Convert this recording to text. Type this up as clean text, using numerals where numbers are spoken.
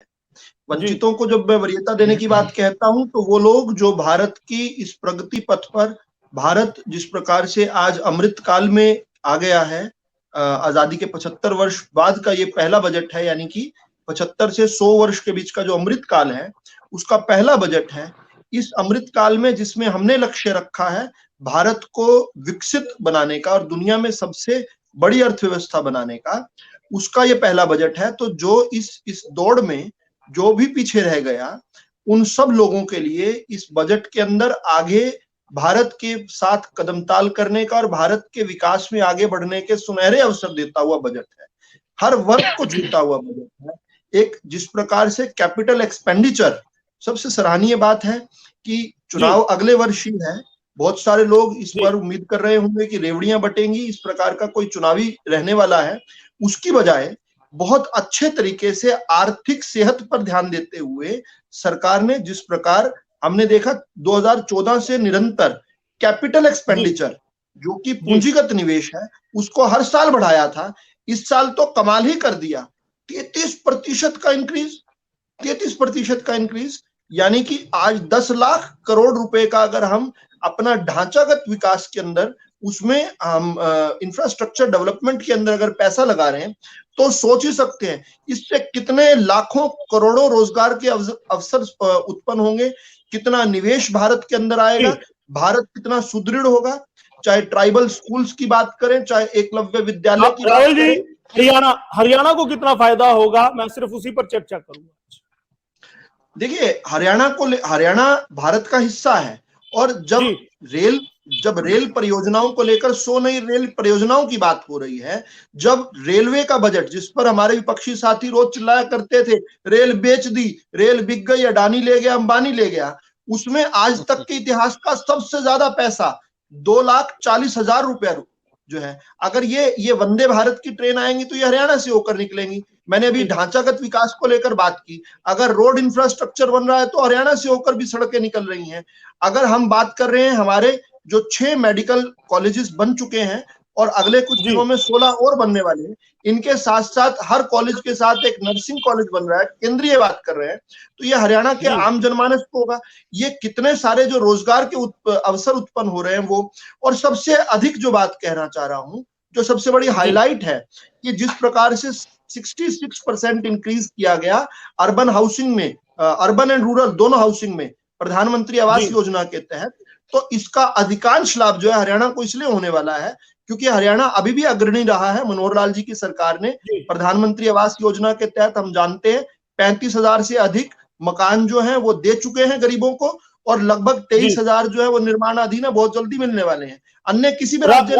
जी वंचितों को जब मैं वरीयता देने की बात कहता हूं तो वो लोग जो भारत की इस प्रगति पथ पर, भारत जिस प्रकार से आज अमृत काल में आ गया है, आजादी के 75 वर्ष बाद का ये पहला बजट है, यानी कि 75 से 100 वर्ष के बीच का जो अमृत काल है उसका पहला बजट है। इस अमृत काल में जिसमें हमने लक्ष्य रखा है भारत को विकसित बनाने का और दुनिया में सबसे बड़ी अर्थव्यवस्था बनाने का, उसका ये पहला बजट है। तो जो इस दौड़ में जो भी पीछे रह गया उन सब लोगों के लिए इस बजट के अंदर आगे भारत के साथ कदमताल करने का और भारत के विकास में आगे बढ़ने के सुनहरे अवसर देता हुआ बजट है, हर वर्ग को छूता हुआ बजट है। एक जिस प्रकार से कैपिटल एक्सपेंडिचर, सबसे सराहनीय बात है कि चुनाव अगले वर्ष ही है। बहुत सारे लोग इस पर उम्मीद कर रहे होंगे कि रेवड़ियां बटेंगी, इस प्रकार का कोई चुनावी रहने वाला है। उसकी बजाय बहुत अच्छे तरीके से आर्थिक सेहत पर ध्यान देते हुए सरकार ने, जिस प्रकार हमने देखा 2014 से निरंतर कैपिटल एक्सपेंडिचर जो कि पूंजीगत निवेश है उसको हर साल बढ़ाया था। इस साल तो कमाल ही कर दिया, 33% का इंक्रीज, 33% का इंक्रीज, यानी कि आज 10 लाख करोड़ रुपए का अगर हम अपना ढांचागत विकास के अंदर, उसमें हम इंफ्रास्ट्रक्चर डेवलपमेंट के अंदर अगर पैसा लगा रहे हैं तो सोच ही सकते हैं इससे कितने लाखों करोड़ों रोजगार के अवसर उत्पन्न होंगे, कितना निवेश भारत के अंदर आएगा, भारत कितना सुदृढ़ होगा। चाहे ट्राइबल स्कूल्स की बात करें, चाहे एकलव्य विद्यालय की बात करें, हरियाणा को कितना फायदा होगा, मैं सिर्फ उसी पर चर्चा करूंगा। देखिए, हरियाणा भारत का हिस्सा है और जब रेल परियोजनाओं को लेकर 100 नई रेल परियोजनाओं की बात हो रही है, जब रेलवे का बजट, जिस पर हमारे विपक्षी साथी रोज चिल्लाया करते थे रेल बेच दी, रेल बिक गई, अडानी ले गया, अंबानी ले गया, उसमें आज तक के इतिहास का सबसे ज्यादा पैसा 2,40,000 रुपया जो है, अगर ये वंदे भारत की ट्रेन आएंगी तो ये हरियाणा से होकर निकलेंगी। मैंने अभी ढांचागत विकास को लेकर बात की, अगर रोड इंफ्रास्ट्रक्चर बन रहा है तो हरियाणा से होकर भी सड़कें निकल रही हैं। अगर हम बात कर रहे हैं, हमारे जो 6 मेडिकल कॉलेजेस बन चुके हैं और अगले कुछ दिनों में 16 और बनने वाले हैं, इनके साथ साथ हर कॉलेज के साथ एक नर्सिंग कॉलेज बन रहा है, केंद्रीय बात कर रहे हैं, तो ये हरियाणा के आम जनमानस को होगा। ये कितने सारे जो रोजगार के अवसर उत्पन्न हो रहे हैं वो। और सबसे अधिक जो बात कहना चाह रहा हूं, जो सबसे बड़ी हाईलाइट है, कि जिस प्रकार से 66% इंक्रीज किया गया अर्बन हाउसिंग में, अर्बन एंड रूरल दोनों हाउसिंग में प्रधानमंत्री आवास योजना के तहत, तो इसका अधिकांश लाभ जो है हरियाणा को इसलिए होने वाला है क्योंकि हरियाणा अभी भी अग्रणी रहा है। मनोहर लाल जी की सरकार ने प्रधानमंत्री आवास योजना के तहत, हम जानते हैं 35,000 से अधिक मकान जो है वो दे चुके हैं गरीबों को, और लगभग 23,000 जो है वो निर्माणाधीन है, बहुत जल्दी मिलने वाले हैं। अन्य किसी भी राज्य